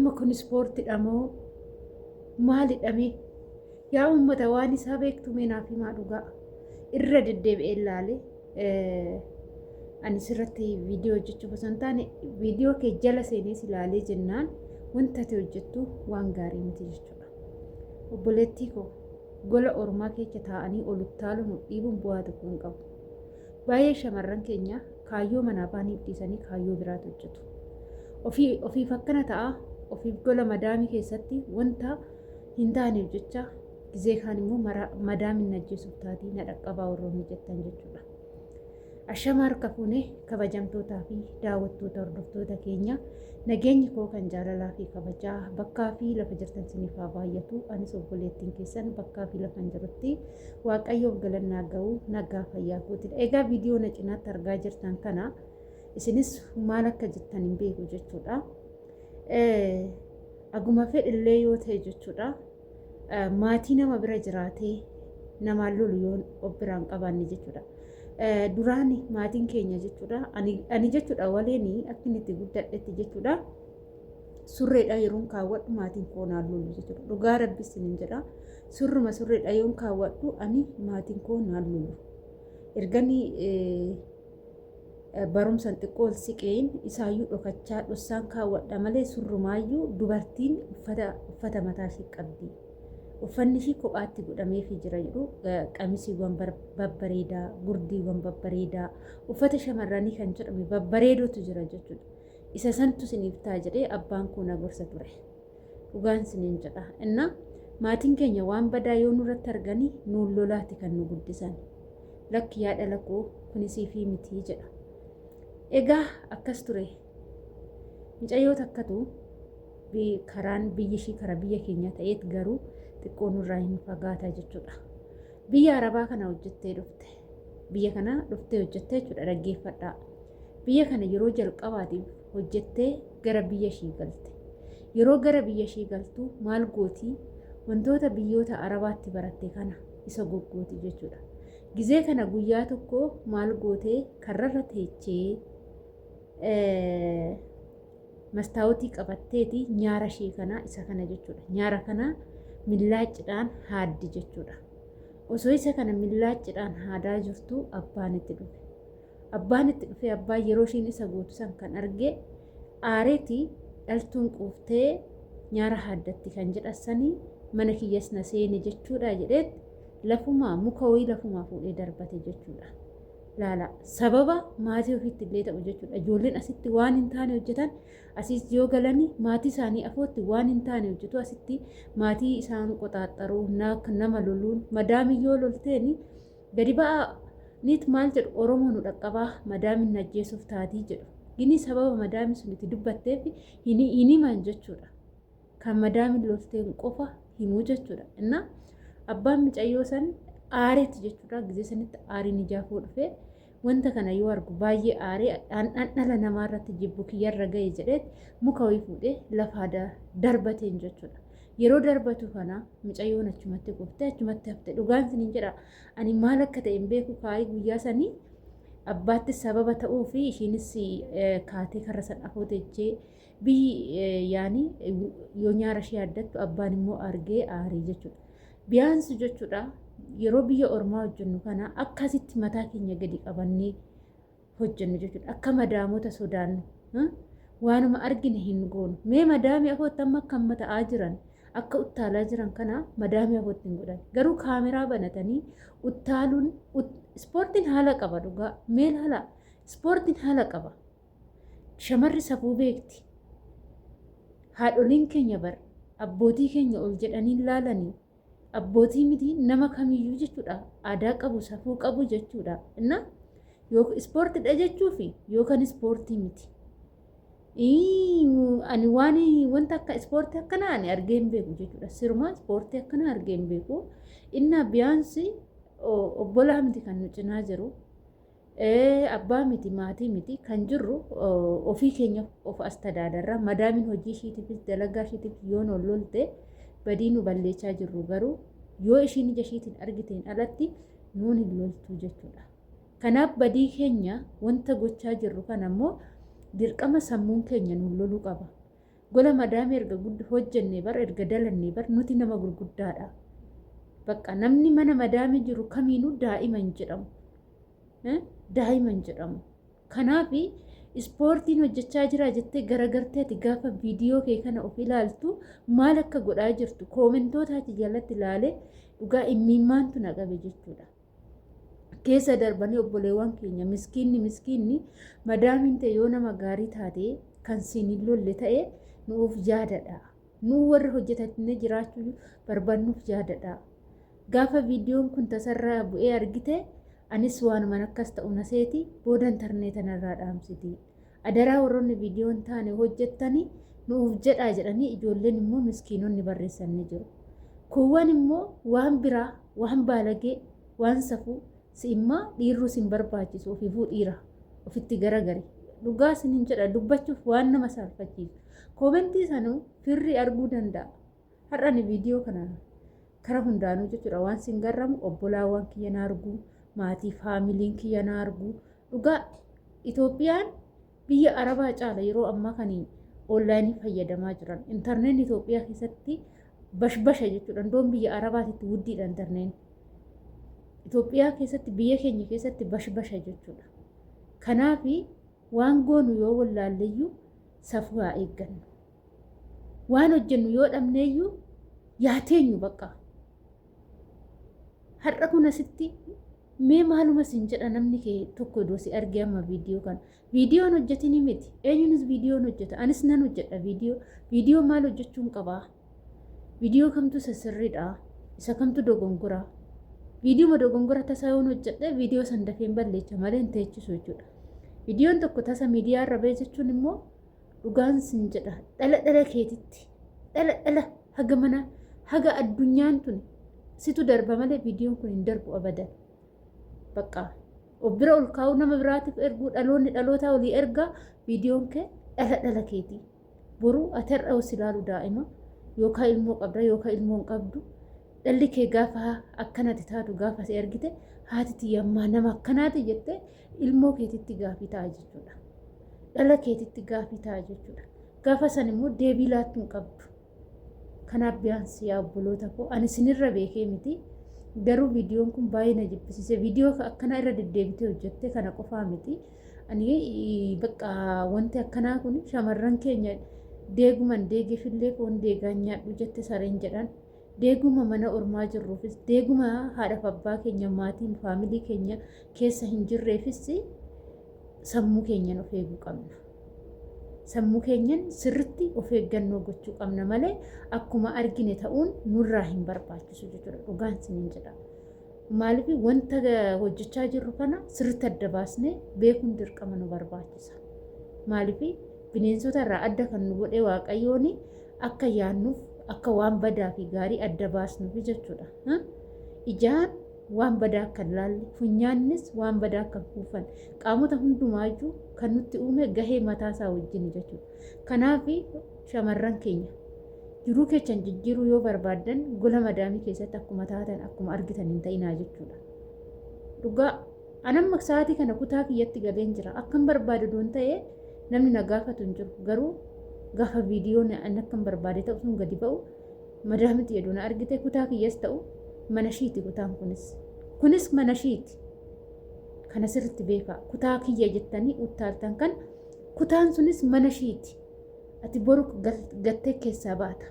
amma kun ispoortiidha moo maalidhame? Yaa uummata waan isaa beektu meenaaf himaa dhugaa irra deddeebi'ee ilaale. Ani sirratti viidiyoo hojjechuuf osoo hin taane viidiyoo kee jala seenee ilaalee jennaan wanta ati hojjettu waan gaarii miti jechuudha. Obboleettii koo gola ormaa keessa taa'anii oluttaaluun dhiibuun bu'aa tokko hin qabu. Baay'ee shamarran keenya kaayyoo manaa baaniif dhiisanii kaayyoo biraatu hojjetu. Ofiif akkana ta'a, ofiif gola madaamii keessatti wanta hin taaneef jecha gizee kaan immoo madaamin ajjeesuuf taatii na dhaqqabaa warroonni jettan jechuudha. Ashama harka fuunee kabajamtootaa fi daawwattoota hordoftoota keenya nageenyi koo kan jaalalaa fi kabajaa bakkaa fi lafa jirtan siniif haa baay'atu. Anis obboleettiin keessan bakkaa fi lafa jirutti waaqayyoof galannaa ga'uu nagaa fayyaa kootidha. Egaa viidiyoo na cinaatti argaa jirtan kana isinis maal akka jettan hin beeku jechuudha. Aguma fedhillee yoo ta'e jechuudha. Maatii nama bira jiraatee namaan lolu yoo of biraan qabaanne jechuudha. Duraan maatiin keenya jechuudha. Ani jechuudha waleeni akka inni itti guddadhetti jechuudha. Surreedha yeroon kaawwadhu maatiin koo naan lolu jechuudha. Dhugaa rabbis hin jedha. Surreedha yeroon kaawwadhu ani maatiin koo naan lolu. Erganii barumsan xiqqoo siqeen isaayyuu dhokachaa dhossaan kaawwadha malee surrumaayyuu dubartiin uffata mataa ishee qabdi. Uffanni ishee kophaatti godhameefii jira jedhu qamisiiwwan babbareedaa, gurdiiwwan babbareedaa, uffata shamarranii kan jedhame babbareedootu jira jechuudha. Isa santu siniif ta'a jedhee abbaan koo na gorsa ture. Dhugaan siniin jedha. Inna maatiin keenya waan badaa yoo nurratti arganii nuun lolaati kan nu guddisan. Lakki yaa dhala koo kunisii fi mitii jedha. Egaa akkas ture. Mucayyoo takkatu karaan biyyi ishii kara biyya keenya ta'eet garuu xiqqoo nurraa hin fagaata jechuudha. Biyya Arabaa kana hojjettee dhufte. Biyya kana dhuftee hojjettee jechuudha dhaggeeffadhaa. Biyya kana yeroo jalqabaatiif hojjettee gara biyya ishii galte. Yeroo gara biyya ishii galtu maal gootii? Wantoota biyyoota Arabaatti baratte kana isa goggooti jechuudha. Gizee kana guyyaa tokko maal gootee karrarra teechee mastaawotii qabatteeti nyaara ishee kana isa kana jechuudha. Nyaara kana millaacidhaan haaddi jechuudha. Osoo isa kana millaacidhaan haadaa jirtu abbaan itti dhufe. Abbaan itti dhufe abbaan yeroo ishiin isa gootu san kan arge aareeti dhaltuun quuftee nyaara haaddatti kan jedhasanii mana kiyyas na seene jechuudha jedheet lafumaa muka wayii lafumaa fuudhee darbate jechuudha. Laala sababa maatii ofiitti illee ta'u jechuudha. Ijoolleen asitti waan hin taane hojjetan asiis yoo galanii maatii isaanii afootti waan hin taane hojjetu asitti maatii isaan qoxaaxaruu nama loluun madaami yoo lolteeni gadi ba'aa niit maal jedhu Oromoo nu dhaqqabaa madaamin najjeesuuf taatii jedhu. Gini sababa madaami sun itti dubbatteef hin himan jechuudha. Kan madaamin lolteen qofa himuu jechuudha. Inna abbaan mucayyoo san aareetti jechuudha. Gizee sanitti aariin ijaafuu dhufe wanta kana yoo argu baay'ee aaree dhala namaarratti jibbu kiyyarra ga'e jedheet muka wayii fuudhee lafaa darbateen jechuudha. Yeroo darbatu kana mucayyoon achumatti kuftee achumatti hafte. Dhugaan siniin jedha ani maal akka ta'e hin beeku kaayee guyyaa sanii abbaatti sababa ta'uu fi ishiinis kaatee karra san afooteechee biyyi yaani yoo nyaara ishee addattu abbaan immoo argee aarii jechuudha. Biyaansi jechuudha. Yeroo biyya ormaa hojjennu kana akkasitti mataa keenya gadi qabannee hojjennu jechuudha. Akka madaamota sodaannu waanuma argine hin goonu. Mee madaamii afootti amma akka amma ta'aa jiran akka uttaalaa jiran kana madaamii afootti hin godhan. Garuu kaameraa banatanii uttaaluun ispoortiin haala qaba dhugaa. Mee haala ispoortiin haala qaba. Shamarri safuu beekti. Haadholiin keenya bar abbootii keenya ol jedhanii laalanii abbootii miti nama kamiyyuu jechuudha. Aadaa qabu safuu qabu jechuudha. Inna ispoortiidha jechuufi yookaan ispoortii miti. Ani wanta akka ispoortii akkanaa ani argee hin beeku jechuudha. Sirumaa ispoortii akkanaa argee hin beeku. Inna biyaansi obbolaa miti kan nu cinaa jiru. Abbaa miti maatii miti kan jirru ofii keenya of as tadaadarra madaamin hojii ishiitiifis dalagaa ishiitiif yoo nu lolte badii nu balleechaa jirru garuu yoo ishiin ija ishiitiin argiteen alatti nuun hin loltu jechuudha. Kanaaf badii keenya wanta gochaa jirru kan ammoo dirqama sammuun keenya nuun loluu qaba. gola madaamii erga hojjennee bar erga dalannee bar nuti nama gurguddaadha. Bakka namni mana madaamii jiru kamiinuu daa'ima hin jedhamu. Daa'ima hin jedhamu. Kanaaf ispoortiin hojjechaa jira jettee garagarteeti gaafa viidiyoo kee kana of ilaaltu maal akka godhaa jirtu koomintootaati jalatti ilaalee dhugaa imimmaantu na qabe jechuudha. Keessa darbanii obboleewwan keenya miskiinni madaamiin ta'e yoo nama gaarii taate kan siin hin lolle ta'e nuuf jaadadha. Nuu warra hojjetatanii jiraachuu barbaannuuf jaadadha. Gaafa viidiyoon kun tasarraa bu'ee argite anis waanuma akkas ta'u naseeti booda intarneetan irraa dhaamsiti. Adaraa warroonni viidiyoon taane hojjettanii nuuf jedhaa jedhanii ijoolleen immoo miskiinonni barreessanii jiru. Kuuwwan immoo waan biraa, waan baalagee, waan safuu si'immaa dhiirru sin barbaachisu ofiifuu dhiira ofitti garagari. Dhugaa sinin jedha dubbachuuf waan nama saalfachiisu. Koomentii sanuu firri arguu danda'a. Har'ani viidiyoo kana kara hundaanuu jechuudha waan sin garramu obbolaawwan kiyya na argu. Maatii faamiliin kiyya na argu. Dhugaa Itoophiyaan biyya Arabaa caala yeroo ammaa kanii onlaayinii fayyadamaa jiran. Intarneetni Itoophiyaa keessatti bashbasha jechuudha. Indoon biyya Arabaatitti guddiidha intarneetni. Itoophiyaa keessatti biyya keenya keessatti bashbasha jechuudha. Kanaaf waan goonu yoo wallaalleeyyuu safuu haa eeggannu. Waan hojjennu yoo dhabneeyyuu yaa teenyu bakka. Har'a kun asitti mee maaluma sin jedha namni kee tokko doosi argee amma viidiyoo kana. Viidiyoon hojjetini miti. Eenyunis viidiyoon hojjeta. Anis nan hojjedha viidiyoo. Viidiyoo maal hojjechuun qabaa? Viidiyoo kamtu sirriidha? Isa kamtu dogongoraa? Viidiyoo dogongora tasaa yoon hojjedhe viidiyoo san dafeen balleecha malee hin teechisu jechuudha. Viidiyoon tokko tasa miidiyaa irra ba'e jechuun immoo dhugaan sin jedha. Dhala keetitti. Dhala haga mana haga addunyaan tun situ darba malee viidiyoon kun hin darbu abadan. Bakka obbira ol kaa'uu nama biraatiif erguu dhaloonni dhalootaa olii ergaa viidiyoon kee dhala keetii. Boruu ati har'a os ilaalu daa'ima yookaan ilmoo qabda yookaan ilmoo hin qabdu. Dhalli kee gaafa akkanatti taatu gaafa si ergite haati tiyyaa nama akkanaati jettee ilmoo keetitti gaafii ta'a jechuudha. Dhala keetitti gaafii ta'a jechuudha. Gaafa san immoo deebii laattuu hin qabdu. Kanaaf biyaansi yaa obboloota koo ani sinirra beekee miti. Garuu viidiyoon kun baay'ee na jibbisiise. Viidiyoo akkana irra deddeebitee hojjette kana qofaa miti. Ani bakka wanti akkanaa kun shamarran keenya deeguman deegeefillee foon deegaan nyaadhu jette sareen jedhan. Deeguma mana ormaa jirruufis deeguma haadhaaf abbaa keenya maatiin faamilii keenya keessa hin jirreefis sammuu keenyan of eeguu qabna. Sammuu keenyan sirritti of eeggannoo gochuu qabna malee akkuma argine ta'uun nurraa hin barbaachisu jechuudha. Dhugaan sinin jedha. Maaliif wanta hojjechaa jirru kana sirritti adda baasnee beekuun dirqama nu barbaachisa. Maaliif bineensota irraa adda kan nu godhe Waaqayyoon akka yaannuuf akka waan badaa fi gaarii adda baasnuuf jechuudha. Ijaan waan badaa akka laalle funyaannis waan badaa akka kuufan qaamota hundumaayyuu kan nutti uume gahee mataasaa wajjin jechuudha. Kanaaf shamarran keenya jiruu keessan jijjiiruu yoo barbaadan gola madaamii keessatti akkuma taatan akkuma argitan hin ta'inaa jechuudha. Dhugaa anamma sa'aatii kana kutaa kiyyatti galeen jira. Akkan barbaadu doon ta'ee namni na gaafatu hin jiru. Garuu gaafa viidiyoon akkan barbaade ta'u sun gadi ba'u madaamiti jedhu na argite kutaa kiyyas ta'u mana shiiti kutaan kunis mana shiiti. Kana sirriitti beekaa kutaa kiyya jettanii uttaaltan kan kutaan sunis mana shiiti. Ati boru gattee keessaa baata.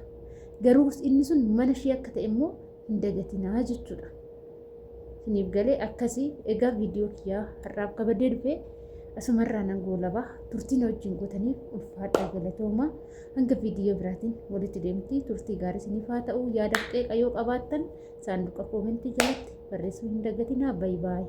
Garuu inni sun mana shii akka ta'e immoo hin dagatinaa jechuudha. Siniif galee akkasii egaa viidiyoo kiyyaa har'aaf qabadee dhufee asumarraa nan goolabaa turtiin wajjin gootaniif ulfaadhaa galatoomaa hanga viidiyoo biraatiin walitti deemti turtii gaarii siniif haa ta'u yaada qeeqa yoo qabaattan saanduqa koomentii jalatti barreessuu hin dagatinaa. Baay'ee.